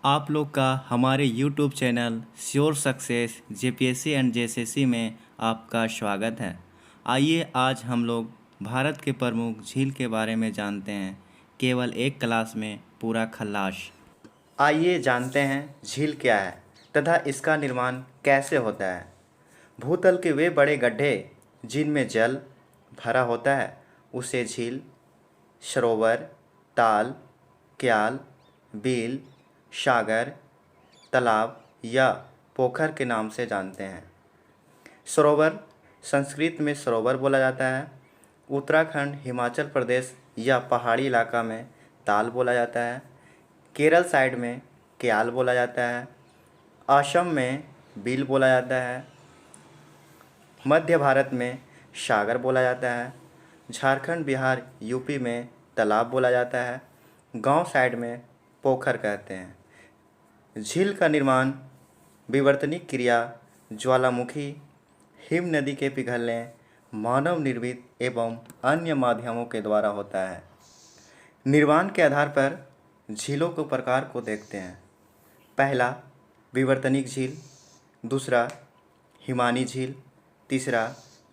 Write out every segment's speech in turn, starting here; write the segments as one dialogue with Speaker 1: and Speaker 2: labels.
Speaker 1: आप लोग का हमारे YouTube channel sure success JPSC and JSSC में आपका स्वागत है। आइए आज हम लोग भारत के प्रमुख झील के बारे में जानते हैं, केवल एक क्लास में पूरा खल्लास। आइए जानते हैं झील क्या है तथा इसका निर्माण कैसे होता है। भूतल के वे बड़े गड्ढे जिनमें जल भरा होता है उसे झील, सरोवर, ताल, क्याल, बील, सागर, तालाब या पोखर के नाम से जानते हैं। सरोवर संस्कृत में सरोवर बोला जाता है। उत्तराखंड, हिमाचल प्रदेश या पहाड़ी इलाका में ताल बोला जाता है। केरल साइड में क्याल बोला जाता है। असम में बील बोला जाता है। मध्य भारत में सागर बोला जाता है। झारखंड, बिहार, यूपी में तालाब बोला जाता है। गांव साइड में पोखर कहते हैं। झील का निर्माण विवर्तनिक क्रिया, ज्वालामुखी, हिम नदी के पिघलने, मानव निर्मित एवं अन्य माध्यमों के द्वारा होता है। निर्माण के आधार पर झीलों के प्रकार को देखते हैं। पहला विवर्तनिक झील, दूसरा हिमानी झील, तीसरा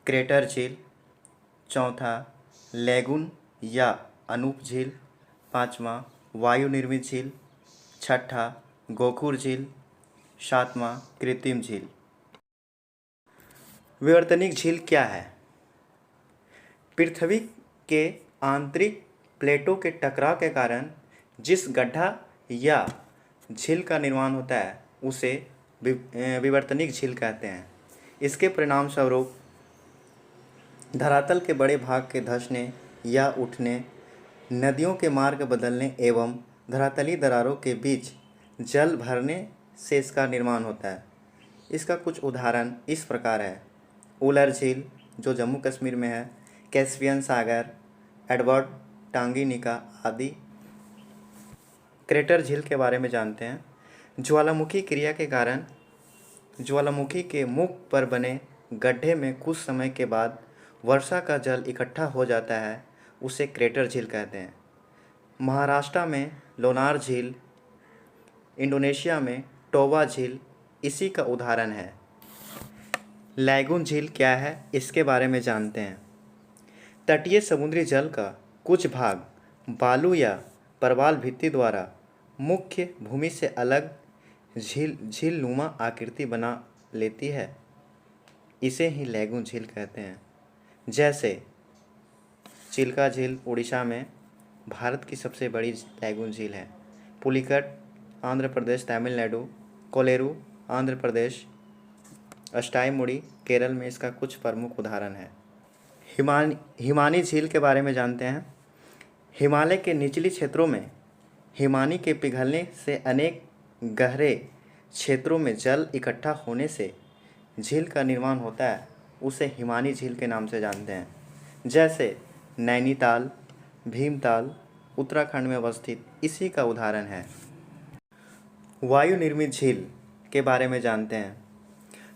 Speaker 1: क्रेटर झील, चौथा लैगून या अनूप झील, पाँचवा वायु निर्मित झील, छठा गोखुर झील, सातवां कृत्रिम झील। विवर्तनिक झील क्या है? पृथ्वी के आंतरिक प्लेटों के टकराव के कारण जिस गड्ढा या झील का निर्माण होता है उसे विवर्तनिक झील कहते हैं। इसके परिणाम स्वरूप धरातल के बड़े भाग के धंसने या उठने, नदियों के मार्ग बदलने एवं धरातलीय दरारों के बीच जल भरने से इसका निर्माण होता है। इसका कुछ उदाहरण इस प्रकार है। उलर झील जो जम्मू कश्मीर में है, कैस्पियन सागर, एडवर्ड टांगिनिका आदि। क्रेटर झील के बारे में जानते हैं। ज्वालामुखी क्रिया के कारण ज्वालामुखी के मुख पर बने गड्ढे में कुछ समय के बाद वर्षा का जल इकट्ठा हो जाता है, उसे क्रेटर झील कहते हैं। महाराष्ट्र में लोनार झील, इंडोनेशिया में टोबा झील इसी का उदाहरण है। लैगून झील क्या है, इसके बारे में जानते हैं। तटीय समुद्री जल का कुछ भाग बालू या प्रवाल भित्ति द्वारा मुख्य भूमि से अलग झील नुमा आकृति बना लेती है, इसे ही लैगून झील कहते हैं। जैसे चिल्का झील उड़ीसा में भारत की सबसे बड़ी लैगून झील है। पुलिकट आंध्र प्रदेश, तमिलनाडु, कोलेरू आंध्र प्रदेश, अष्टाईमुड़ी केरल में इसका कुछ प्रमुख उदाहरण है। हिमानी झील के बारे में जानते हैं। हिमालय के निचली क्षेत्रों में हिमानी के पिघलने से अनेक गहरे क्षेत्रों में जल इकट्ठा होने से झील का निर्माण होता है, उसे हिमानी झील के नाम से जानते हैं। जैसे नैनीताल, भीमताल उत्तराखंड में अवस्थित इसी का उदाहरण है। वायु निर्मित झील के बारे में जानते हैं।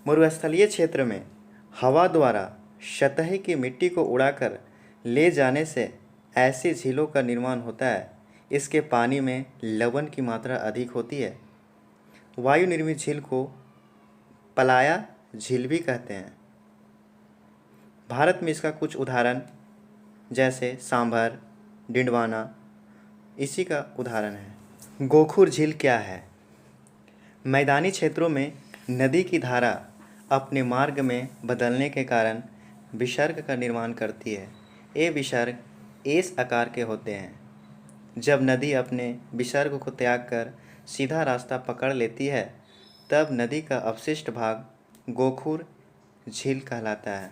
Speaker 1: मरुस्थलीय क्षेत्र में हवा द्वारा सतह की मिट्टी को उड़ाकर ले जाने से ऐसी झीलों का निर्माण होता है। इसके पानी में लवण की मात्रा अधिक होती है। वायु निर्मित झील को पलाया झील भी कहते हैं। भारत में इसका कुछ उदाहरण जैसे सांभर, डिंडवाना इसी का उदाहरण है। गोखुर झील क्या है? मैदानी क्षेत्रों में नदी की धारा अपने मार्ग में बदलने के कारण विसर्ग का निर्माण करती है। ये विसर्ग एस आकार के होते हैं। जब नदी अपने विसर्ग को त्याग कर सीधा रास्ता पकड़ लेती है तब नदी का अवशिष्ट भाग गोखुर झील कहलाता है।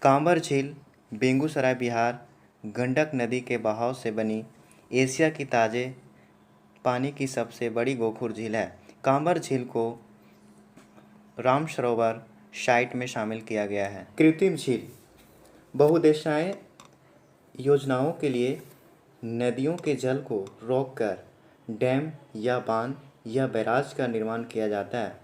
Speaker 1: कांवर झील बेगूसराय, बिहार, गंडक नदी के बहाव से बनी एशिया की ताज़े पानी की सबसे बड़ी गोखुर झील है। कांवर झील को राम सरोवर साइट में शामिल किया गया है। कृत्रिम झील बहुउद्देशीय योजनाओं के लिए नदियों के जल को रोककर डैम या बांध या बैराज का निर्माण किया जाता है,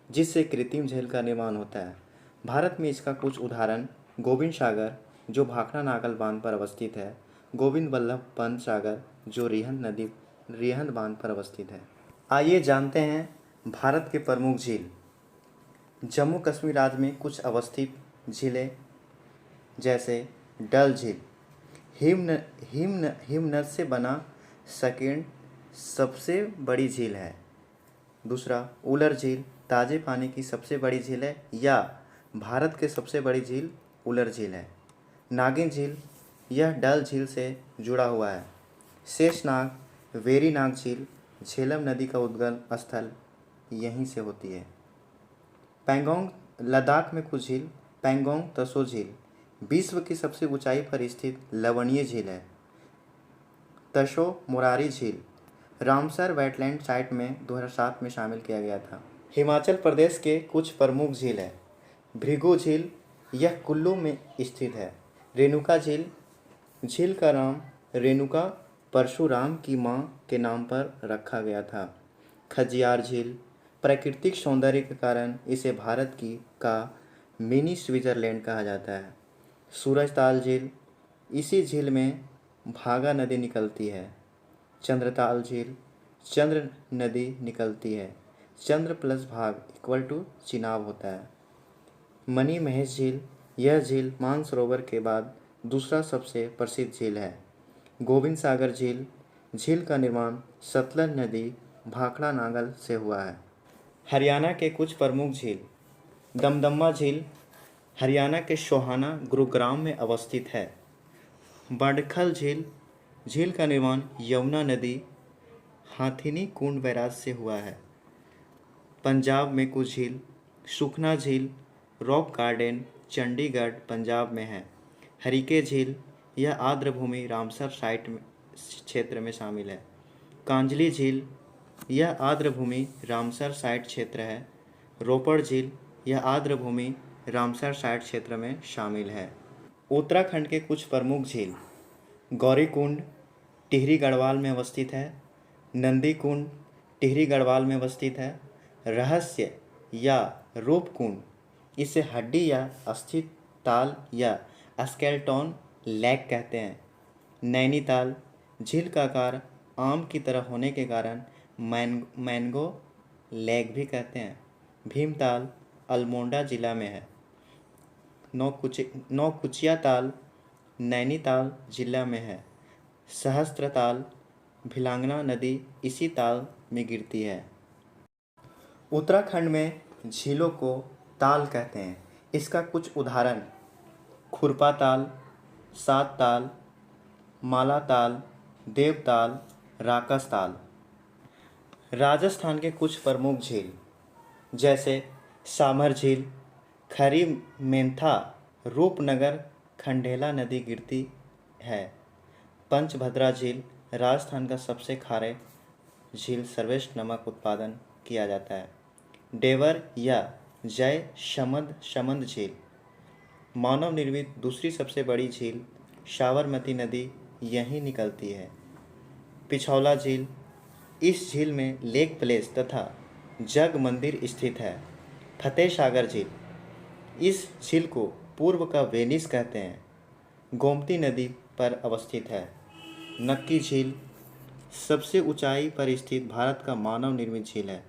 Speaker 1: जिससे कृत्रिम झील का निर्माण होता है। भारत में इसका कुछ उदाहरण गोविंद सागर जो भाखड़ा नागल बांध पर अवस्थित है, गोविंद बल्लभ पंत सागर जो रिहंद बांध पर अवस्थित है। आइए जानते हैं भारत के प्रमुख झील। जम्मू कश्मीर राज्य में कुछ अवस्थित झीलें जैसे डल झील हिमनद से बना सेकंड सबसे बड़ी झील है। दूसरा, उलर झील ताज़े पानी की सबसे बड़ी झील है या भारत की सबसे बड़ी झील उलर झील है। नागिन झील, यह डल झील से जुड़ा हुआ है। शेषनाग वेरीनाग झील, झेलम नदी का उद्गम स्थल यहीं से होती है। पैंगोंग, लद्दाख में कुछ झील। पैंगोंग तसो झील विश्व की सबसे ऊंचाई पर स्थित लवणीय झील है। तसो मोरारी झील रामसर वेटलैंड साइट में 2007 में शामिल किया गया था। हिमाचल प्रदेश के कुछ प्रमुख झील है। भृगु झील, यह कुल्लू में स्थित है। रेणुका झील, झील का नाम रेणुका परशुराम की मां के नाम पर रखा गया था। खजियार झील, प्राकृतिक सौंदर्य के कारण इसे भारत की का मिनी स्विट्जरलैंड कहा जाता है। सूरजताल झील, इसी झील में भागा नदी निकलती है। चंद्रताल झील, चंद्र नदी निकलती है। चंद्र प्लस भाग इक्वल टू चिनाब होता है। मणि महेश झील, यह झील मानसरोवर के बाद दूसरा सबसे प्रसिद्ध झील है। गोविंद सागर झील, झील का निर्माण सतलज नदी भाखड़ा नागल से हुआ है। हरियाणा के कुछ प्रमुख झील। दमदमा झील हरियाणा के सोहाना गुरुग्राम में अवस्थित है। बड़खल झील, झील का निर्माण यमुना नदी हाथिनी कुंड बैराज से हुआ है। पंजाब में कुछ झील। सुखना झील रॉक गार्डन चंडीगढ़ पंजाब में है। हरिके झील, यह आर्द्र भूमि रामसर साइट क्षेत्र में शामिल है। कांजली झील, यह आर्द्र भूमि रामसर साइट क्षेत्र है। रोपड़ झील, यह आर्द्र भूमि रामसर साइट क्षेत्र में शामिल है। उत्तराखंड के कुछ प्रमुख झील। गौरीकुंड टिहरी गढ़वाल में अवस्थित है। नंदी कुंड टिहरी गढ़वाल में अवस्थित है। रहस्य या रूपकुंड, इसे हड्डी या अस्थित ताल या स्केलेटन लेक कहते हैं। नैनीताल, झील का आकार आम की तरह होने के कारण मैंगो लेक भी कहते हैं। भीमताल अल्मोड़ा जिला में है। नौकुचिया ताल नैनीताल जिला में है। सहस्त्रताल भिलांगना नदी इसी ताल में गिरती है। उत्तराखंड में झीलों को ताल कहते हैं। इसका कुछ उदाहरण खुरपा ताल, सात ताल, माला ताल, देवताल, राकस ताल। राजस्थान के कुछ प्रमुख झील जैसे सामर झील, खरी मेंथा, रूपनगर खंडेला नदी गिरती है। पंचभद्रा झील राजस्थान का सबसे खारे झील सर्वश्रेष्ठ नमक उत्पादन किया जाता है। डेवर या जय शमंद झील मानव निर्मित दूसरी सबसे बड़ी झील। साबरमती नदी यहीं निकलती है। पिछौला झील, इस झील में लेक प्लेस तथा जग मंदिर स्थित है। फतेह सागर झील, इस झील को पूर्व का वेनिस कहते हैं। गोमती नदी पर अवस्थित है। नक्की झील सबसे ऊंचाई पर स्थित भारत का मानव निर्मित झील है।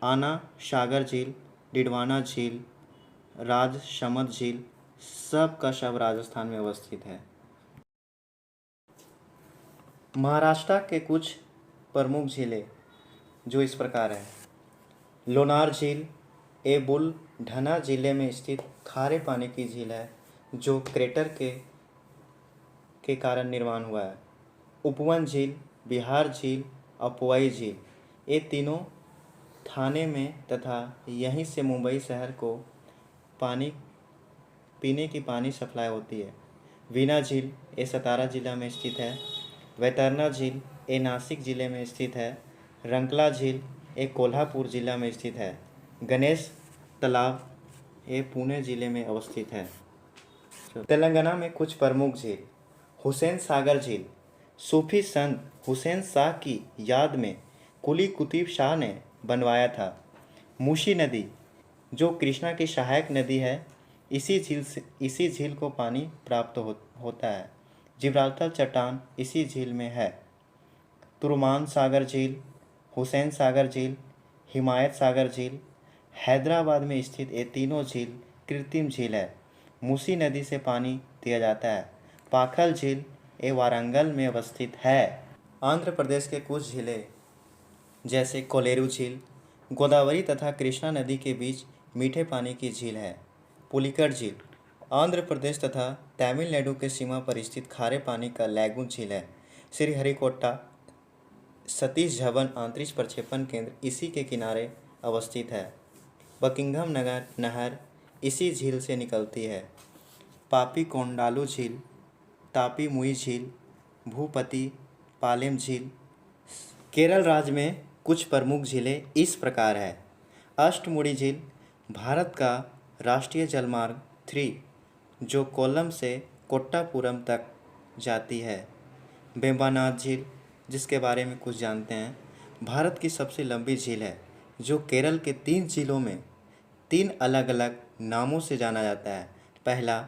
Speaker 1: आना सागर झील, डिडवाना झील, राजशमंद झील सब का सब राजस्थान में अवस्थित है। महाराष्ट्र के कुछ प्रमुख झीलें जो इस प्रकार है। लोनार झील ए बुलढाना जिले में स्थित खारे पानी की झील है जो क्रेटर के कारण निर्माण हुआ है। उपवन झील, बिहार झील और पोई झील, ये तीनों थाने में तथा यहीं से मुंबई शहर को पीने की पानी सप्लाई होती है। वीना झील ये सतारा जिला में स्थित है। वैतरना झील ये नासिक जिले में स्थित है। रंकला झील ये कोल्हापुर जिला में स्थित है। गणेश तालाब ये पुणे जिले में अवस्थित है। तेलंगाना में कुछ प्रमुख झील। हुसैन सागर झील सूफी संत हुसैन शाह की याद में कुली कुतुब शाह ने बनवाया था। मूसी नदी जो कृष्णा की सहायक नदी है, इसी झील को पानी प्राप्त होता है। जिब्राल्टर चट्टान इसी झील में है। तुर्कमान सागर झील हुसैन सागर झील, हिमायत सागर झील। हैदराबाद में स्थित ये तीनों झील कृत्रिम झील है। मूसी नदी से पानी दिया जाता है। पाखल झील ये वारंगल में अवस्थित है। आंध्र प्रदेश के कुछ झीलें जैसे कोलेरू झील गोदावरी तथा कृष्णा नदी के बीच मीठे पानी की झील है। पुलिकट झील आंध्र प्रदेश तथा तमिलनाडु के सीमा पर स्थित खारे पानी का लैगून झील है। श्रीहरिकोटा सतीश धवन अंतरिक्ष प्रक्षेपण केंद्र इसी के किनारे अवस्थित है। बकिंघम नगर नहर इसी झील से निकलती है। पापी कोंडालू झील, तापी मुई झील, भूपति पालेम झील। केरल राज्य में कुछ प्रमुख झीलें इस प्रकार है। अष्टमुड़ी झील भारत का राष्ट्रीय जलमार्ग 3 जो कोल्लम से कोट्टापुरम तक जाती है। वेम्बनाड झील जिसके बारे में कुछ जानते हैं, भारत की सबसे लंबी झील है जो केरल के 3 झीलों में 3 अलग अलग नामों से जाना जाता है। पहला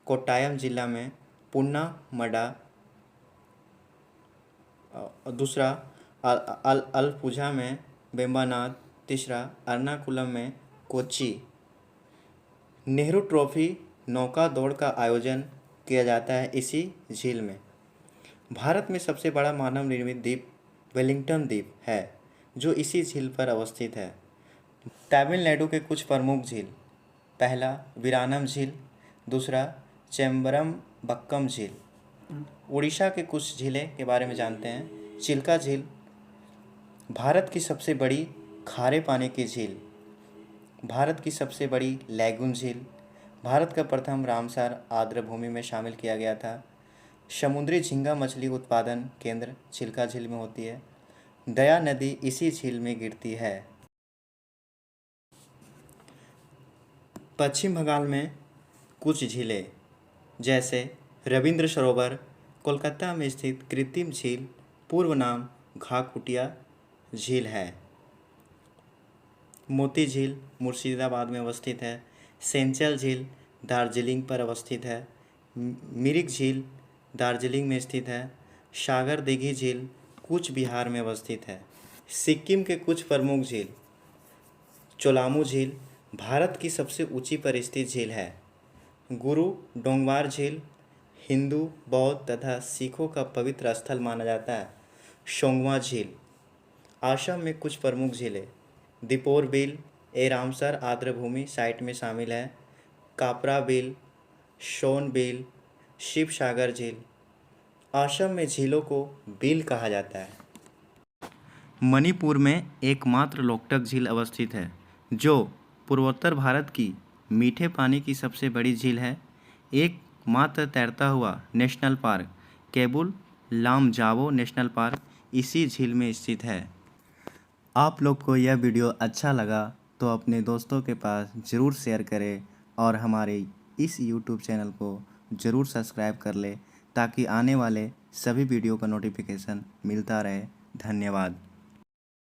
Speaker 1: कोट्टायम जिला में पुन्नामडा, दूसरा अलपुझा में वेम्बनाड, तीसरा एर्नाकुलम में कोच्चि। नेहरू ट्रॉफी नौका दौड़ का आयोजन किया जाता है इसी झील में। भारत में सबसे बड़ा मानव निर्मित द्वीप वेलिंगटन द्वीप है जो इसी झील पर अवस्थित है। तमिलनाडु के कुछ प्रमुख झील, पहला वीरानम झील, दूसरा चेम्बरमबक्कम झील। उड़ीसा के कुछ झीलें के बारे में जानते हैं। चिल्का झील भारत की सबसे बड़ी खारे पानी की झील, भारत की सबसे बड़ी लैगून झील, भारत का प्रथम रामसर आर्द्रभूमि में शामिल किया गया था। समुद्री झींगा मछली उत्पादन केंद्र चिल्का झील में होती है। दया नदी इसी झील में गिरती है। पश्चिम बंगाल में कुछ झीलें जैसे रविंद्र सरोवर कोलकाता में स्थित कृत्रिम झील पूर्व नाम घाघुटिया झील है। मोती झील मुर्शिदाबाद में अवस्थित है। सेंचल झील दार्जिलिंग पर अवस्थित है। मिरिक झील दार्जिलिंग में स्थित है। सागर दिघी झील कूच बिहार में अवस्थित है। सिक्किम के कुछ प्रमुख झील, चोलामू झील भारत की सबसे ऊंची पर स्थित झील है। गुरु डोंगवार झील हिंदू, बौद्ध तथा सिखों का पवित्र स्थल माना जाता है। सोंगवा झील असम में कुछ प्रमुख झीलें, दीपोर बिल ए रामसर आर्द्रभूमि साइट में शामिल है। कापरा बिल, सोन बिल, शिव सागर झील। असम में झीलों को बिल कहा जाता है। मणिपुर में एकमात्र लोकटक झील अवस्थित है जो पूर्वोत्तर भारत की मीठे पानी की सबसे बड़ी झील है। एकमात्र तैरता हुआ national park Keibul Lamjao national park इसी झील में स्थित है। आप लोग को यह वीडियो अच्छा लगा तो अपने दोस्तों के पास ज़रूर शेयर करें और हमारे इस YouTube चैनल को ज़रूर सब्सक्राइब कर ले ताकि आने वाले सभी वीडियो का नोटिफिकेशन मिलता रहे। धन्यवाद।